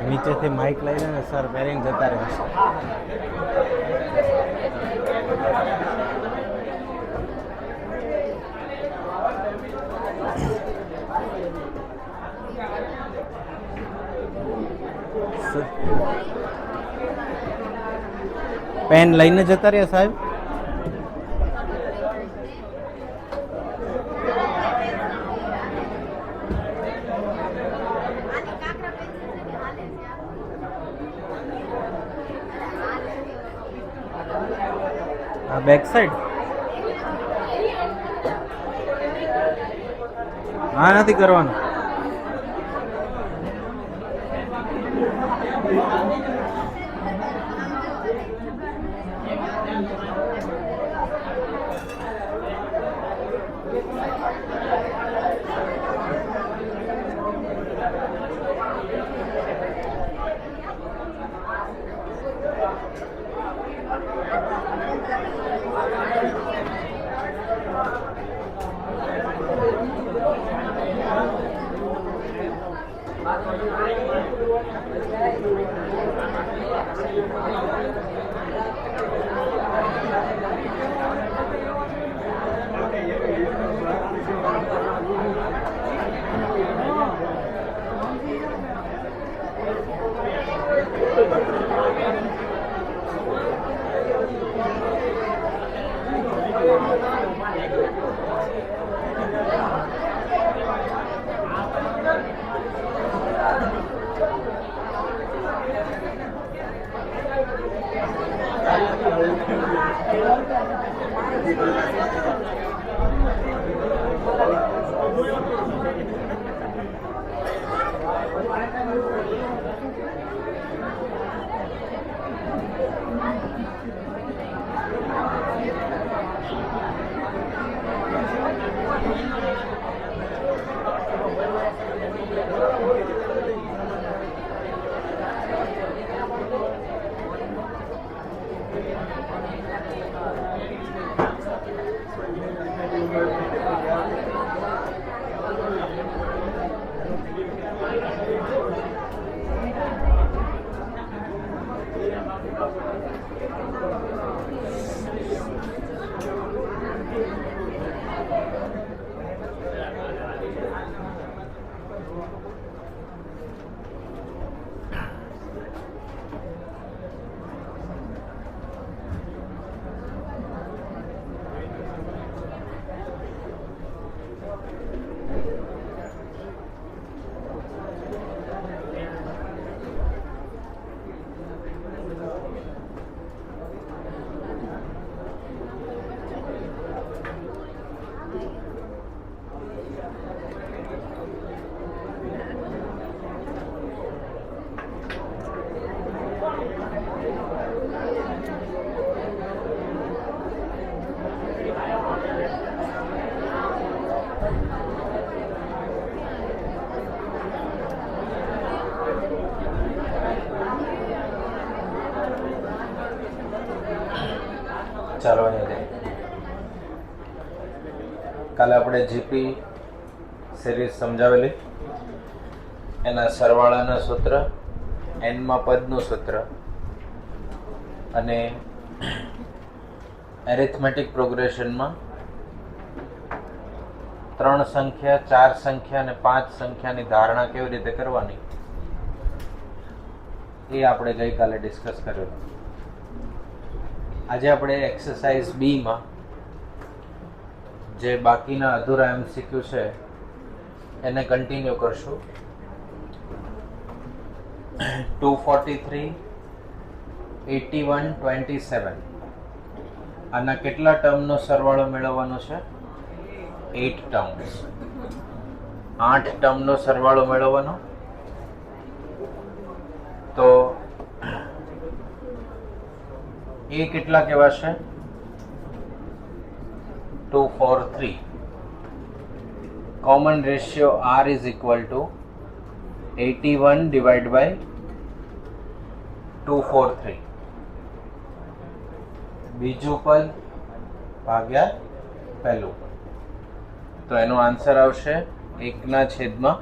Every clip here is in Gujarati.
નીચેથી માઇક લઈને ને સર બેરિંગ જતા રહેશે. પેન લઈને જતા રહ્યા સાહેબ. આ બેક સાઈડ હા નથી કરવાનું. ચાલો કાલે આપણે જીપી સિરીઝ સમજાવેલી, એના સરવાળાના સૂત્ર, એનમાં પદનું સૂત્ર અને એરિથમેટિક પ્રોગ્રેશનમાં 3 સંખ્યા, 4 સંખ્યા અને 5 સંખ્યાની ધારણા કેવી રીતે કરવાની એ આપણે ગઈકાલે ડિસ્કસ કરેલું. આજે આપણે એક્સરસાઇઝ બીમાં જે બાકીના અધૂરા MCQ છે એને કન્ટિન્યુ કરશું. 243, 81, 27 આના કેટલા ટર્મનો સરવાળો મેળવવાનો છે? 8 ટર્મ્સ. 8 ટર્મનો સરવાળો મેળવવાનો. તો એ કેટલા કહેવાશે? 2, 4, 3. Common ratio R is equal to 81 divided by 2, 4, 3. બીજું પદ ભાગ્યા પહેલું પદ. તો એનો આન્સર આવશે 1/3.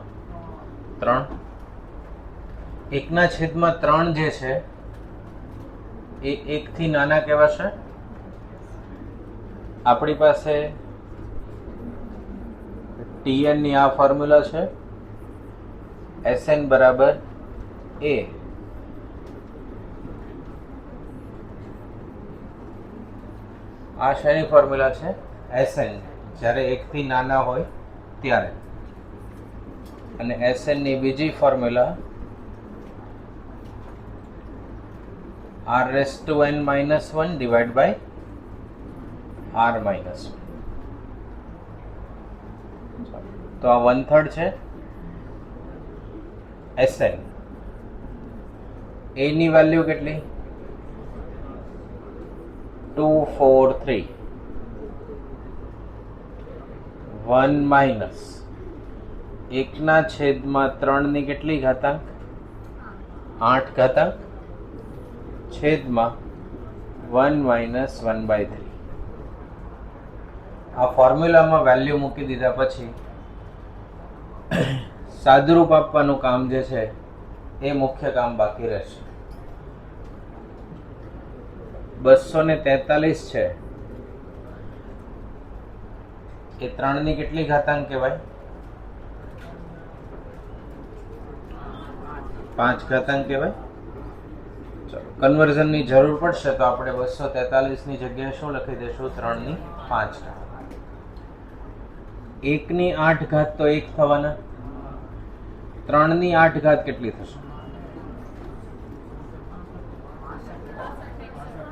1/3 જે છે એ 1 થી નાના કહેવાશે. આપણી પાસે Tn ની આ ફોર્મ્યુલા છે, Sn બરાબર a. આ શેની ફોર્મ્યુલા છે? Sn, જ્યારે 1 થી નાના હોય ત્યારે. અને Sn ની બીજી formula r⁻n−1 divide by r−1. તો આ 1/3 છે Sn. a ની વેલ્યુ કેટલી? 243. 1 માઇનસ 1/3 ની કેટલી ઘાતાંક? 8 ઘાતાંક છેદમાં 1 માઇનસ 1/3. આ ફોર્મ્યુલામાં વેલ્યુ મૂકી દીધા પછી સાદુરૂપ આપવાનું કામ જે છે એ મુખ્ય કામ બાકી રહેશે. 243 છે એ 3 ની કેટલી ઘાતાંક કહેવાય? 5 ઘાતાંક કહેવાય. ચલો, કન્વર્ઝનની જરૂર પડશે તો આપણે 243 ની જગ્યાએ શું લખી દઈશું? 3 ની 5 ઘાત. 1 ની 8 ઘાત તો 1 થવાના. 3 ની 8 ઘાત કેટલી થશે?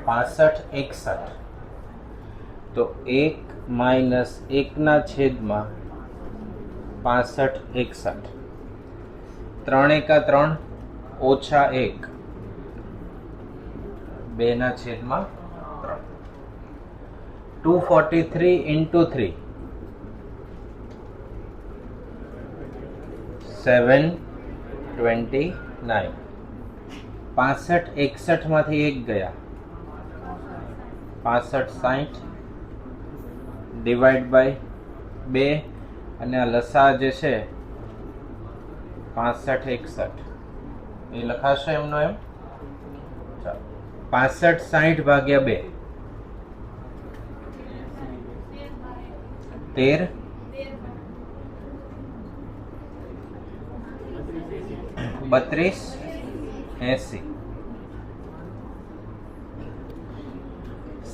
65 61. તો 1 માઇનસ 1/65 61. 3 × 3 ઓછા 1 2/3. 243 into 3 729. 65 61 માંથી 1 ગયા. 65 60 ડિવાઇડ બાય 2 અને આ લસા જે છે 65 61 એ લખાશે એમનો એમ. ચાલો, 65 60 ભાગ્યા 2 13. 32 80.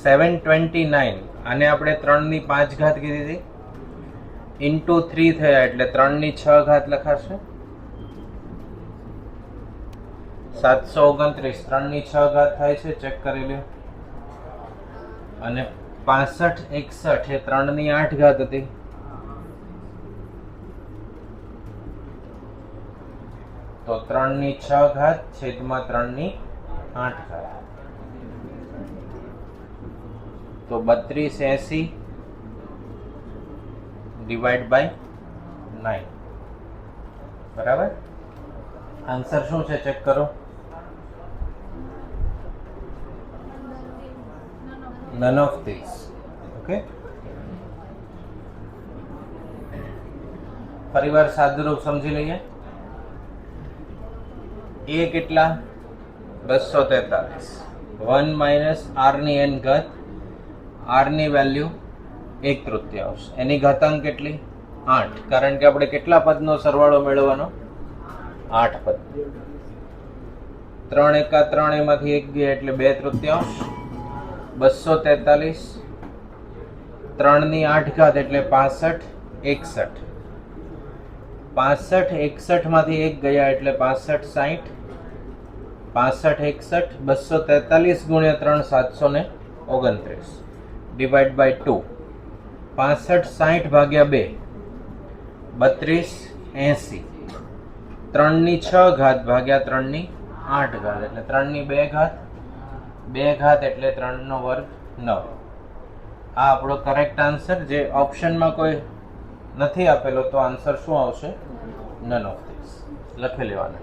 729. આને આપણે 3 ની 5 ઘાત કીધી હતી, ઇન્ટુ 3 થયા એટલે 3 ની 6 ઘાત લખાશે. 729. 3 ની 6 ઘાત થાય છે, ચેક કરી લ્યો. અને 65 61 એ 3 ની 8 ઘાત હતી. તો 3 ની 6 ઘાત છેદમાં 3 ની 8 ઘાત. તો 3280 ડિવાઇડ બાય 9. બરાબર. આન્સર શું છે ચેક કરો. None of these. ઓકે, ફરીવાર સાદુરૂપ સમજી લઈએ. એ કેટલા? 243. 1 માઇનસ r ની n ઘાત. r ની વેલ્યુ 1/3. એની ઘાતાંક કેટલી? 8. કારણ કે આપણે કેટલા પદનો સરવાળો મેળવવાનો? 8 પદ. 3 × 3 એમાંથી 1 ગયા એટલે 2/3. 243. 3 ની 8 ઘાત એટલે 65 61. 65 61 માંથી 1 ગયા એટલે 65 60. 65 61. 243 ગુણ્યા 3 729 ડિવાઇડ બાય 2. 65 60 ભાગ્યા 2 32 80. 3 ની 6 ઘાત ભાગ્યા 3 ની 8 ઘાત એટલે 3 ની 2 ઘાત. 2 ઘાત એટલે 3 નો વર્ગ 9. આ આપણો કરેક્ટ આન્સર. જે ઓપ્શનમાં કોઈ નથી આપેલો તો આન્સર શું આવશે? None of this. લખી લેવાના.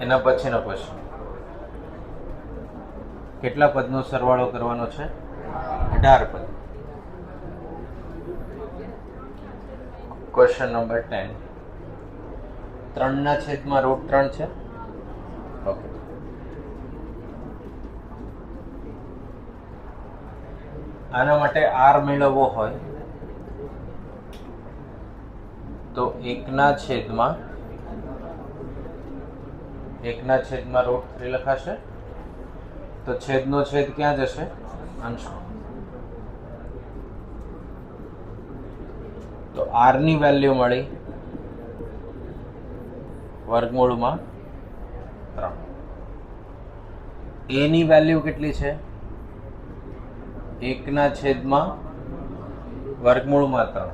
એના પછીનો ક્વેશ્ચન, કેટલા પદનો સરવાળો કરવાનો છે? 18 પદ. ક્વેશ્ચન નંબર 10, 3/√3 છે. ઓકે, આના માટે r મેળવવો હોય તો 1/√3 લખાશે. તો છેદનો છેદ ક્યાં જશે? અંશમાં. તો r ની વેલ્યુ મળી વર્ગમૂળમાં 3. a ની વેલ્યુ કેટલી છે? 1/√3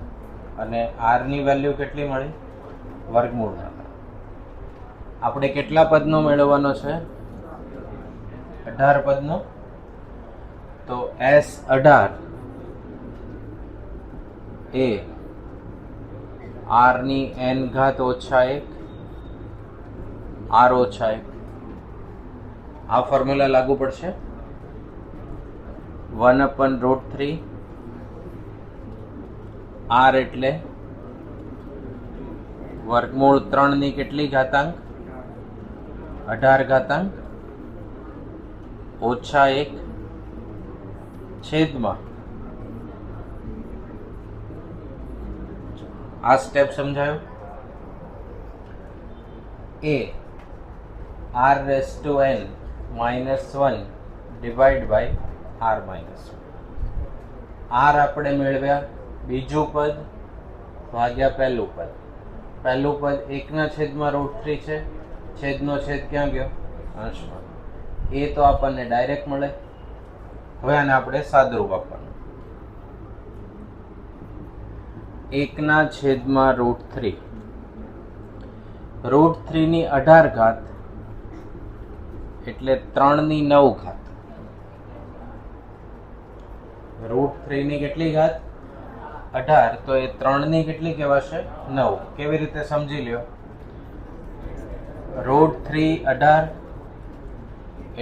અને r ની વેલ્યુ કેટલી મળી? વર્ગમૂળમાં 3. આપણે કેટલા પદનો મેળવવાનો છે? 18 પદનો. તો S18 એ r ની n ઘાત ઓછા 1 r ઓછા 1. આ ફોર્મ્યુલા લાગુ પડશે. 1/√3 r એટલે વર્ગમૂળ 3 ની કેટલી ઘાતાંક? 18 ઘાતાંક ઓછા 1 છેદમાં. આ સ્ટેપ સમજાયું? એ r⁻n -1 divide by r-1. r આપણે મેળવ્યા બીજું પદ ભાગ્યા પહેલું પદ. પહેલું પદ 1/√3 છે, છેદનો છેદ ક્યાં ગયો? અંશમાં. એ તો આપણને ડાયરેક્ટ મળે. હવે આને આપણે સાદુરૂપ આપવાનું. 1/√3 √3 ની 18 ઘાત એટલે 3/9 ઘાત. √3 ની કેટલી ઘાત? 18. તો એ 3 ની કેટલી કહેવાશે? 9. કેવી રીતે સમજી લ્યો? √3 18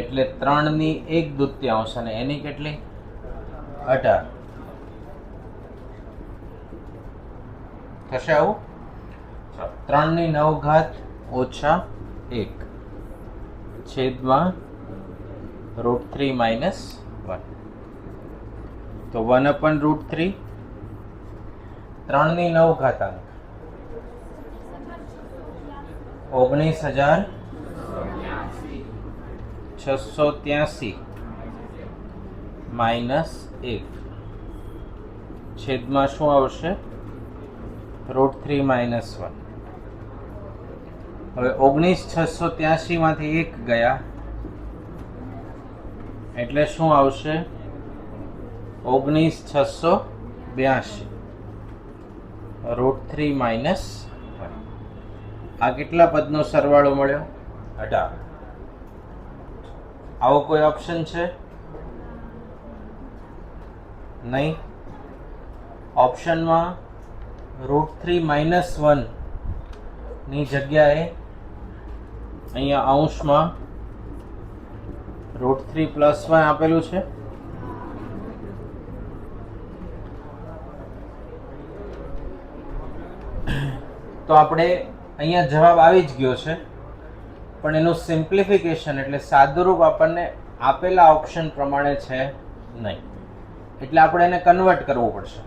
એટલે 3/1/2 અને એની કેટલી? 18. થશે આવું? 3/9 ઘાત ઓછા 1 છેદમાં √3 - 1. તો 1/√3 3/9 ઘાતાંક 19,683 -1 છેદમાં શું આવશે? √3 - 1. હવે 19,683 માંથી 1 ગયા એટલે શું આવશે? 19,682 √3 - 1. આ કેટલા પદનો સરવાળો મળ્યો? 18. આવો કોઈ ઓપ્શન છે? નહીં. ઓપ્શનમાં √3 - 1 ની જગ્યાએ અહીંયા અંશમાં √3 + 1 આપેલું છે. તો આપણે અહીંયા જવાબ આવી જ ગયો છે, પણ એનું સિમ્પ્લિફિકેશન એટલે સાદુરૂપ આપણને આપેલા ઓપ્શન પ્રમાણે છે નહીં, એટલે આપણે એને કન્વર્ટ કરવું પડશે.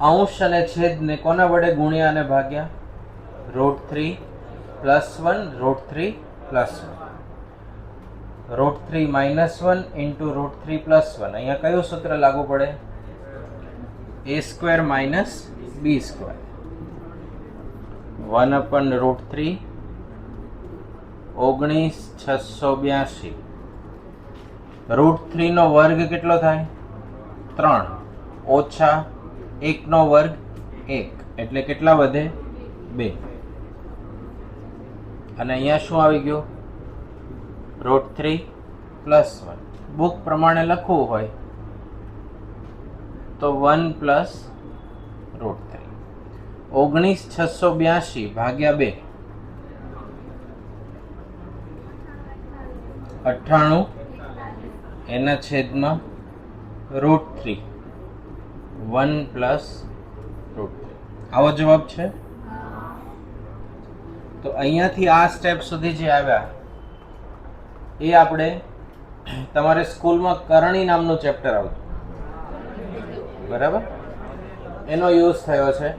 અંશ અને છેદને કોના વડે ગુણ્યા અને ભાગ્યા? √3 + 1 √3 + 1. √3 - 1 × √3 + 1. અહીંયા કયું સૂત્ર લાગુ પડે? a² - b². 1/√3 19,682. √3 નો વર્ગ કેટલો થાય? 3 ઓછા 1 નો વર્ગ 1 એટલે કેટલા વધે? 2. અને અહીંયા શું આવી ગયું? √3 + 1. બુક પ્રમાણે લખવું હોય તો 1 + √3. 19,682 ભાગ્યા 2 98 એના છેદમાં √3 1 + √3. આવો જવાબ છે. તો અહીંયાથી આ સ્ટેપ સુધી જે આવ્યા એ આપણે તમારે સ્કૂલમાં કરણી નામનું ચેપ્ટર આવતું, બરાબર? એનો યુઝ થયો છે.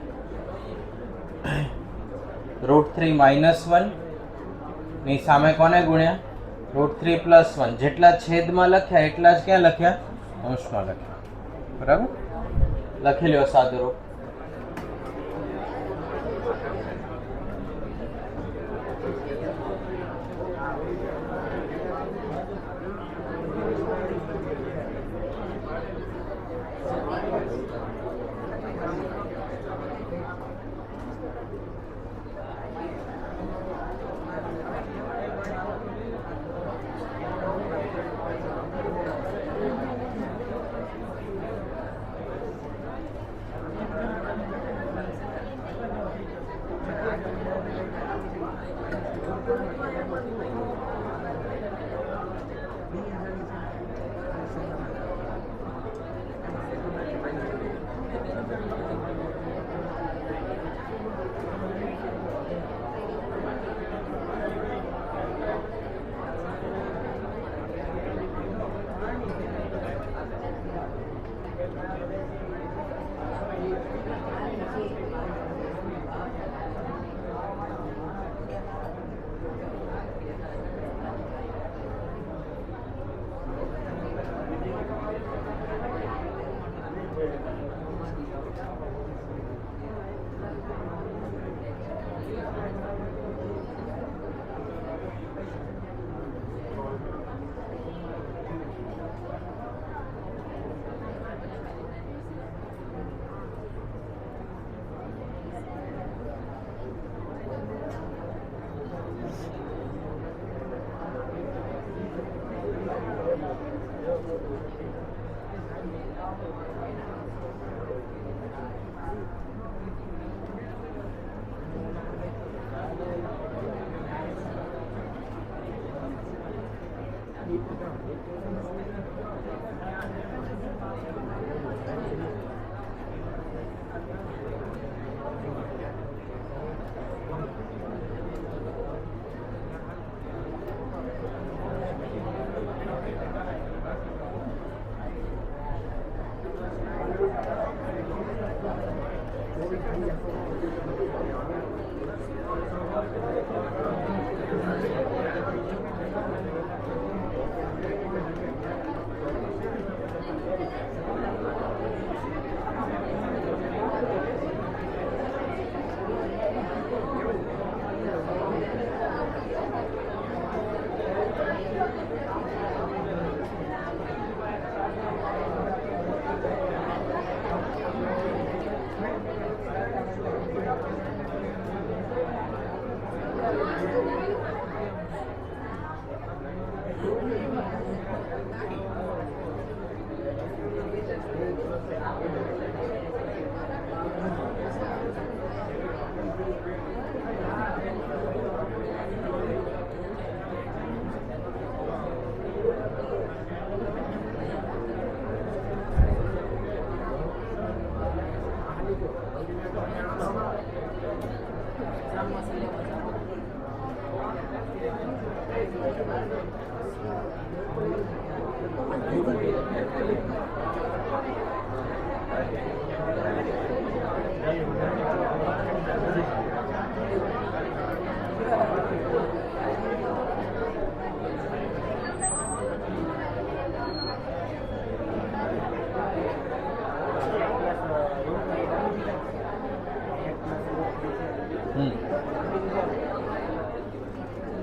√3 - 1 ની સામે કોને ગુણ્યા? √3 + 1. જેટલા છેદમાં લખ્યા એટલા જ ક્યાં લખ્યા? અંશમાં લખ્યા. બરાબર? લખી લ્યો સાદુરૂપ.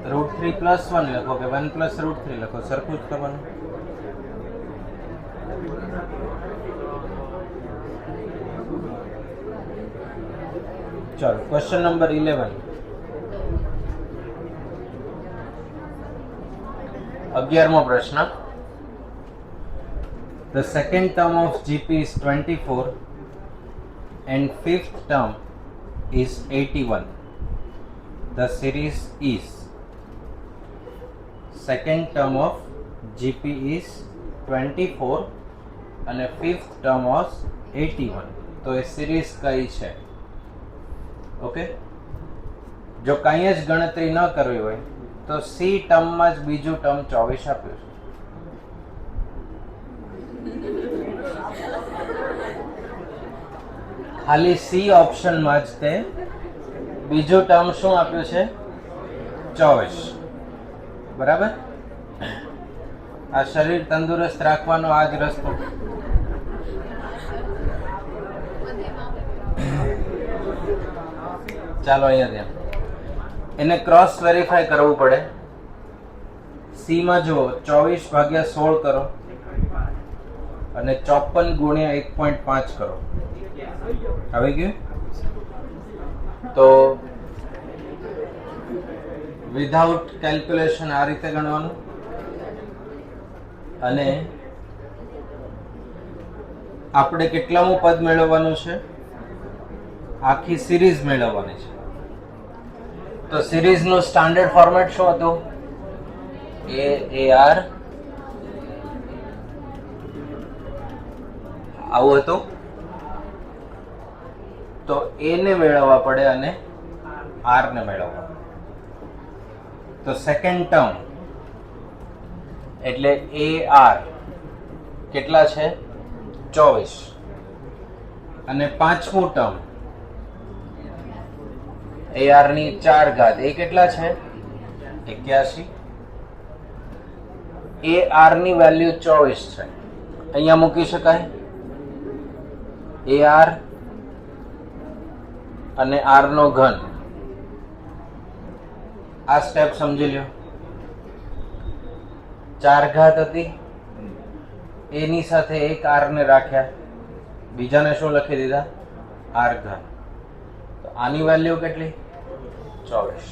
√3 + 1 લખો કે 1 + √3 લખો, સરખું જ કરવાનું. ચાલો, ક્વેશ્ચન નંબર 11. 11મો પ્રશ્ન. The second term of GP is 24 and fifth term is 81. The series is. Second term of GP is 24 અને fifth term of 81. તો એ સિરીઝ કઈ છે? ઓકે, જો કંઈ જ ગણતરી ન કરવી હોય તો સી ટર્મમાં જ બીજું ટર્મ 24 આપ્યું છે. ખાલી સી ઓપ્શનમાં જ તે બીજું ટર્મ શું આપ્યું છે? 24. બરાબર. આ શરીર તંદુરસ્ત રાખવાનો આ જ રસ્તો. ચાલો અહીંયા ધ્યાન. એને ક્રોસ વેરીફાઈ કરવું પડે. સી માં જુઓ 24 / 16 કરો અને 54 × 1.5 કરો. આવી ગયું? તો વિધાઉટ કેલ્ક્યુલેશન આ રીતે ગણવાનું અને આપણે કેટલામું પદ મેળવવાનું છે? આખી સિરીઝ મેળવવાની છે. તો સિરીઝનું સ્ટાન્ડર્ડ ફોર્મેટ શું હતું? AR આવું હતું. તો A ને મેળવવા પડે અને R ને મેળવવા. તો સેકન્ડ ટર્મ એટલે AR કેટલા છે? 24 અને પાંચમું ટર્મ AR ની 4 ઘાત એ કેટલા છે? 81. AR ની વેલ્યુ 24 છે, અહીંયા મૂકી શકાય. AR અને R નો ઘન. આ સ્ટેપ સમજી લ્યો. 4 ઘાત હતી, A ની સાથે એક R ને રાખ્યા, બીજાને શું લખી દીધા? R ઘન. તો આની વેલ્યુ કેટલી? 24.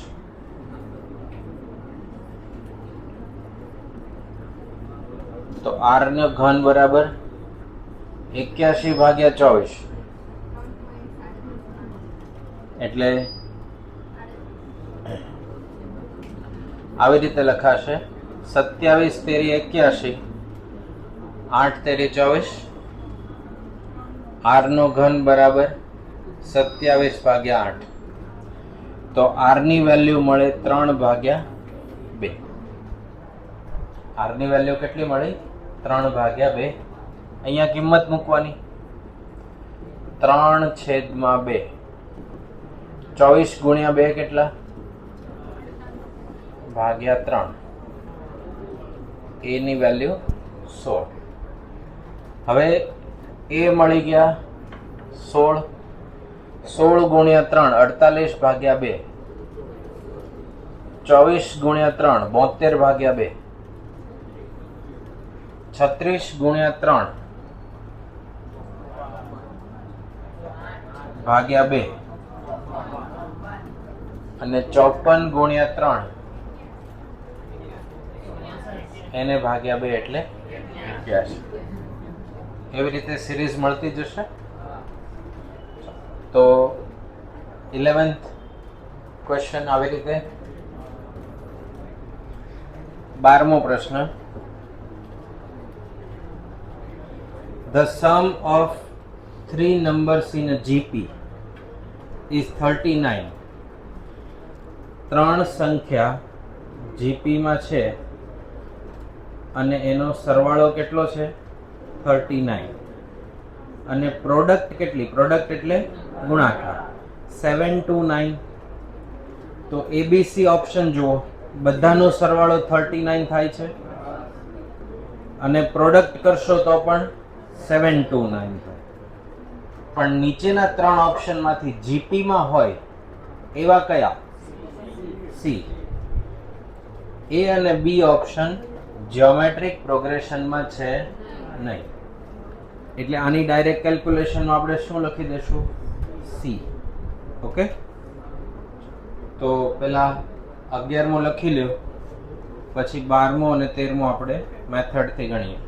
તો R નો ઘન બરાબર 81/24 એટલે આવી રીતે લખાશે 27 તેરી 81, 8 તેરી 24, r નો ઘન બરાબર 27/8. તો r ની વેલ્યુ મળે 3/2. r ની વેલ્યુ કેટલી મળી? 3/2. અહીંયા કિંમત મૂકવાની 3/2. 24 ગુણ્યા 2 કેટલા? ભાગ્યા 3. a ની વેલ્યુ 16. હવે a મળી ગયા 16. 16 ગુણ્યા 3 48/2. 24 ગુણ્યા 3 72/2. 36 ગુણ્યા 3 ભાગ્યા 2 અને 54 ગુણ્યા 3 એને ભાગ્યા 2 એટલે 81. એવી રીતે સિરીઝ મળતી જશે. તો 11th ક્વેશ્ચન આવી રીતે. 12મો પ્રશ્ન. The sum of three numbers in a GP is 39. 3 સંખ્યા GP માં છે અને એનો સરવાળો કેટલો છે? 39. અને પ્રોડક્ટ કેટલી? પ્રોડક્ટ એટલે ગુણાકાર 7 to 9. તો ABC ઓપ્શન જુઓ, બધાનો સરવાળો 39 થાય છે અને પ્રોડક્ટ કરશો તો પણ 7 to 9 થાય. પણ નીચેના 3 ઓપ્શનમાંથી જીપી માં હોય એવા કયા? સી. એ અને બી ઓપ્શન જ્યોમેટ્રિક પ્રોગ્રેશનમાં છે નહીં, એટલે આની ડાયરેક્ટ કેલ્ક્યુલેશનમાં આપણે શું લખી દઈશું? સી. ઓકે, તો પેલા 11મો લખી લ્યો, પછી 12મો અને 13મો આપણે મેથડથી ગણીએ.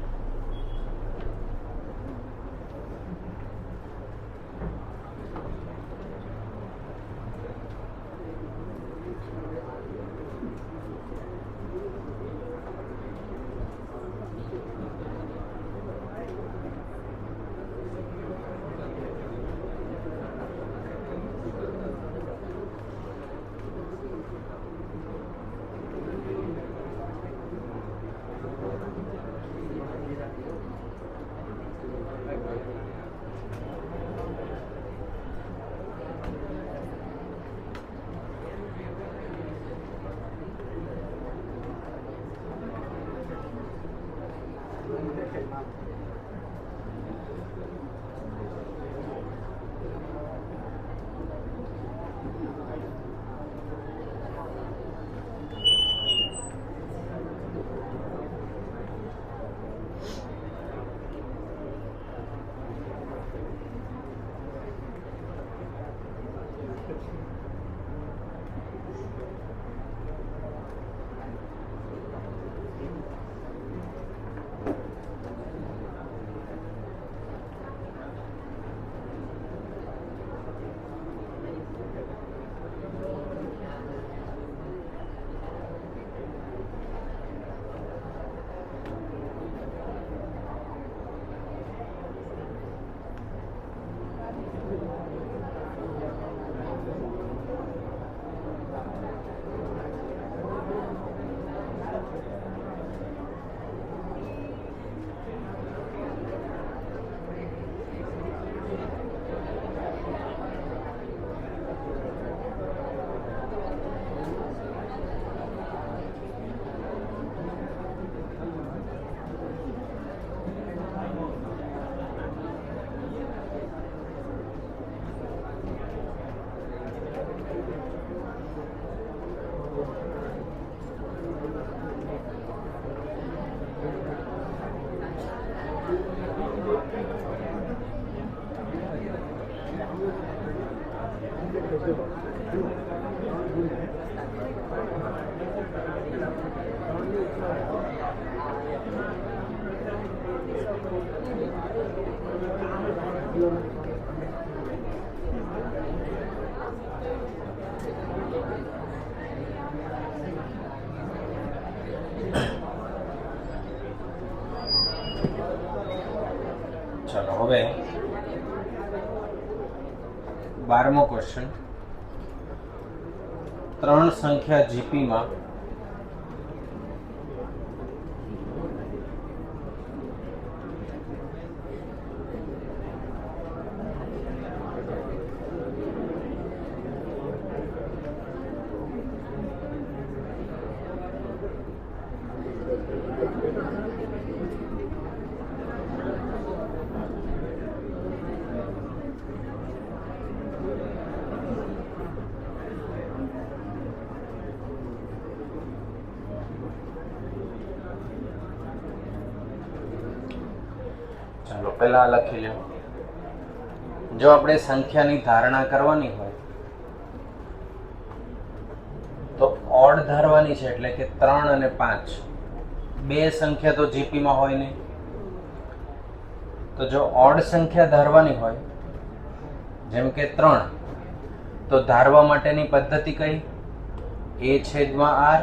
12મો ક્વેશ્ચન. 3 સંખ્યા જીપીમાં ચાલો પહેલા લખી લો. જો આપણે સંખ્યાની ધારણા કરવાની હોય તો ઓડ ધારવાની છે, એટલે કે 3 અને 5 બે સંખ્યા તો જીપીમાં હોય નહીં. તો જો ઓડ સંખ્યા ધારવાની હોય, જેમ કે 3, તો ધારવા માટેની પદ્ધતિ કઈ? a/r,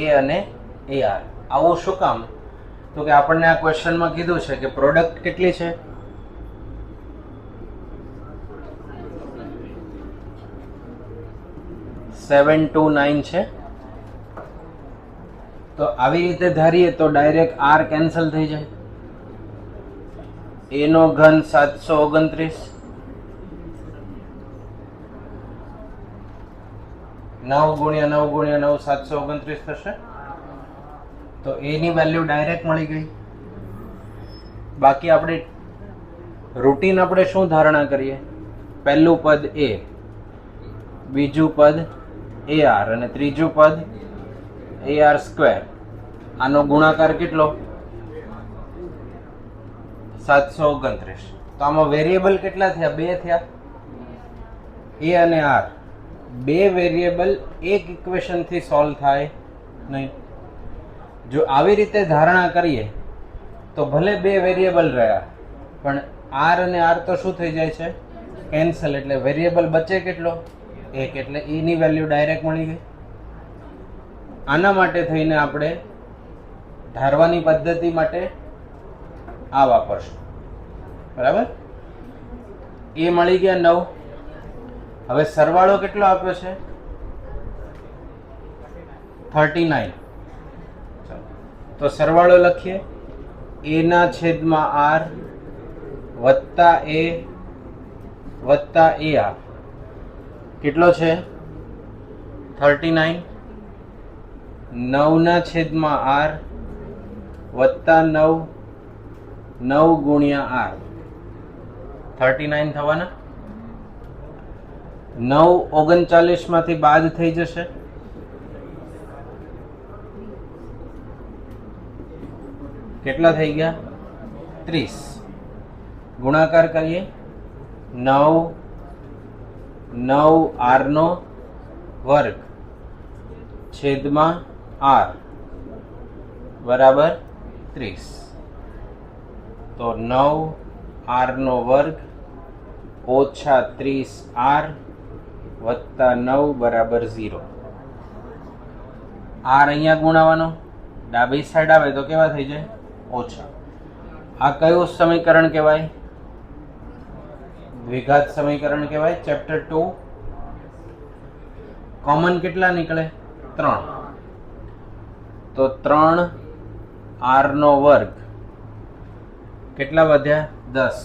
a અને ar. આવું શું કામ? તો કે આપણને આ ક્વેશ્ચનમાં કીધું છે કે પ્રોડક્ટ કેટલી છે? 7 to 9 છે. તો આવી રીતે ધારીએ તો ડાયરેક્ટ r કેન્સલ થઈ જાય. a નો ઘન 729, 9 ગુણ્યા 9 ગુણ્યા 9 729 થશે. તો a ની વેલ્યુ ડાયરેક્ટ મળી ગઈ. બાકી આપણે રૂટીન આપણે શું ધારણા કરીએ? પહેલું પદ a, બીજું પદ ar અને ત્રીજું પદ ar². આનો ગુણાકાર કેટલો? 729. તો આમાં વેરિયેબલ કેટલા થયા? 2 થયા. a અને r બે વેરિયેબલ એક ઇક્વેશન થી સોલ્વ થાય નહીં. જો આવી રીતે ધારણા કરીએ તો ભલે બે વેરિયેબલ રહ્યા, પણ r અને r તો શું થઈ જાય છે? કેન્સલ. એટલે વેરિયેબલ બચે કેટલો? 1. એટલે e ની વેલ્યુ ડાયરેક્ટ મળી ગઈ. આના માટે થઈને આપણે ધારવાની પદ્ધતિ માટે આ વાપરશું. બરાબર? એ મળી ગયા 9. હવે સરવાળો કેટલો આપ્યો છે? 39. તો સરવાળો લખીએ. a ના છેદમાં r વત્તા a વત્તા ar કેટલો છે? 39. 9 ના છેદમાં r વત્તા 9, 9 ગુણ્યા r 39 થવાના. 9 39 માંથી બાદ થઈ જશે. કેટલા થઈ ગયા? 30. ગુણાકાર કરીએ. 9 9 r નો વર્ગ છેદમાં r બરાબર 30. તો 9 r નો વર્ગ ઓછા 30 r વત્તા 9 બરાબર 0. r અહીંયા ગુણાવાનો, ડાબી સાઈડ આવે તો કેવા થઈ જાય? ઓછા. આ કયું સમીકરણ કહેવાય? દ્વિઘાત સમીકરણ કહેવાય. ચેપ્ટર 2. કોમન કેટલા નીકળે? 3. તો 3 r નો વર્ગ કેટલા વધ્યા? 10.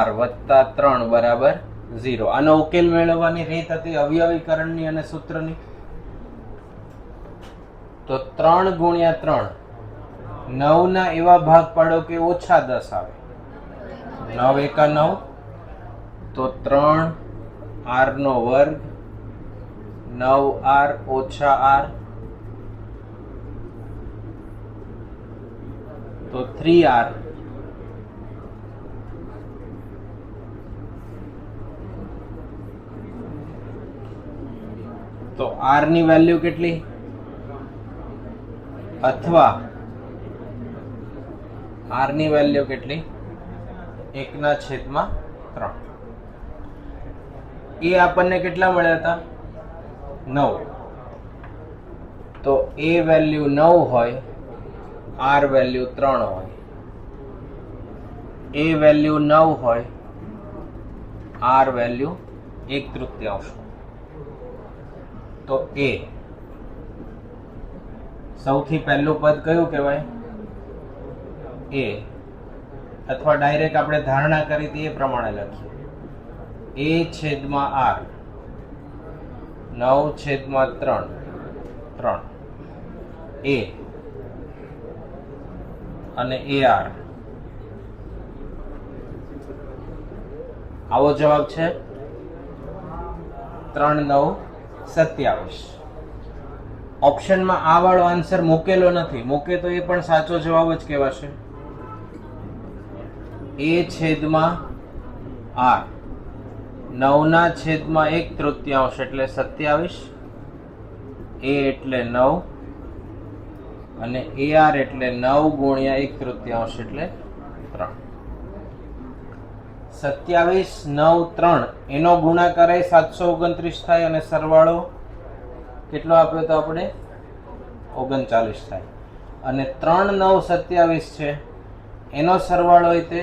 r વત્તા 3 બરાબર 0. આનો ઉકેલ મેળવવાની રીત હતી અવયવીકરણની અને સૂત્રની. તો 3 ગુણ્યા 3, 9 ના એવા ભાગ પાડો કે ઓછા 10 આવે. 9 એકા 9. તો 3 r નો વર્ગ 9r ઓછા r, તો 3r. તો r ની વેલ્યુ કેટલી? અથવા r ની વેલ્યુ કેટલી? 1/3. એ આપણને કેટલા મળ્યા હતા? 9. તો a વેલ્યુ 9 હોય, r વેલ્યુ 3 હોય. a વેલ્યુ 9 હોય, આર વેલ્યુ 1/3. તો એ સૌથી પહેલું પદ કયું કહેવાય? એ, અથવા ડાયરેક્ટ આપણે ધારણા કરી હતી એ પ્રમાણે લખીએ. એ છેદમાં આર 9/3 એ અને એ આર. આવો જવાબ છે 3/9 27. ઓપ્શનમાં આ વાળો આન્સર મૂકેલો નથી. મૂકે તો એ પણ સાચો જવાબ જ કહેવાશે. એ છેદમાં આર 9/1/3 એટલે 27. એ એટલે 9 અને એ આર એટલે 9 ગુણ્યા 1/3 એટલે 3. 27 9 3 એનો ગુણાકાર 729 થાય અને સરવાળો કેટલો આપ્યો તો આપણે? 39 થાય. અને 3 9 27 છે એનો સરવાળો હોય તે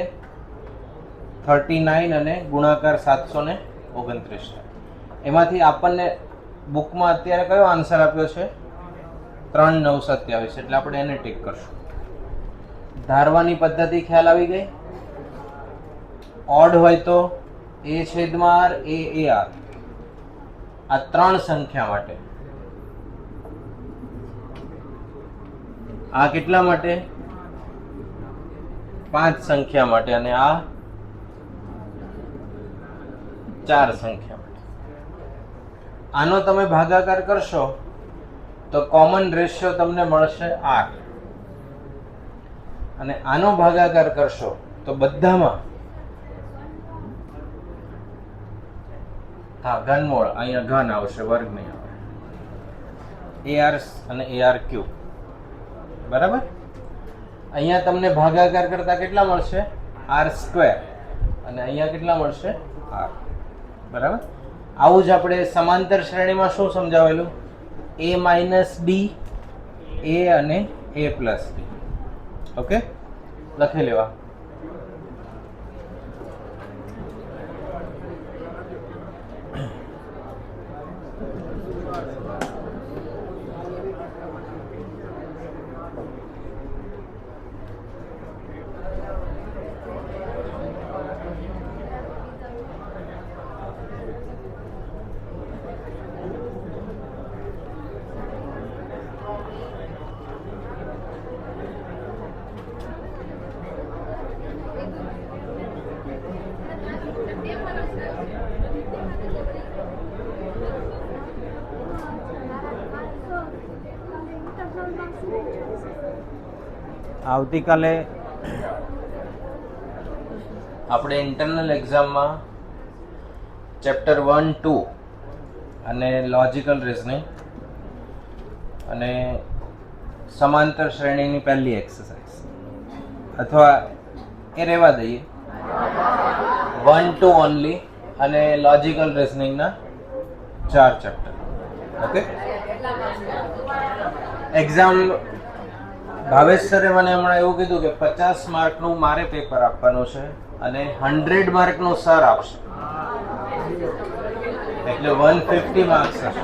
39 અને ગુણાકાર 729 થાય. એમાંથી આપણને બુકમાં અત્યારે કયો આન્સર આપ્યો છે? 3 9 27. એટલે આપણે એને ટીક કરશું. ધારવાની પદ્ધતિ ખ્યાલ આવી ગઈ. ઓડ હોય તો એ છેદમાં આર એ આર. આ 3 સંખ્યા માટે. આ કેટલા માટે? 5 સંખ્યા માટે. અને આ 4 સંખ્યા માટે. આનો તમે ભાગાકાર કરશો તો કોમન રેશિયો તમને મળશે 8. અને આનો ભાગાકાર કરશો તો બધામાં ઘનમૂળ અહીંયા ઘન આવશે, વર્ગ નહીં આવે. AR અને ARQ બરાબર. અહીંયા તમને ભાગાકાર કરતા કેટલા મળશે? R². અને અહીંયા કેટલા મળશે? R. બરાબર. આવું જ આપણે સમાંતર શ્રેણીમાં શું સમજાવેલું? A - D, A અને A + D. ઓકે, લખી લેવા. આવતીકાલે આપણે ઇન્ટરનલ એક્ઝામમાં ચેપ્ટર 1, 2 અને લોજિકલ રીઝનિંગ અને સમાંતર શ્રેણીની પહેલી એક્સરસાઇઝ, અથવા એ રહેવા દઈએ 1, 2 ઓનલી, અને લોજિકલ રીઝનિંગના 4 ચેપ્ટર. ઓકે. એક્ઝામ ભાવેશ સરે મને હમણાં એવું કીધું કે 50 માર્કનું મારે પેપર આપવાનું છે અને 100 માર્કનું સર આપશે, એટલે 150 માર્ક્સ હશે.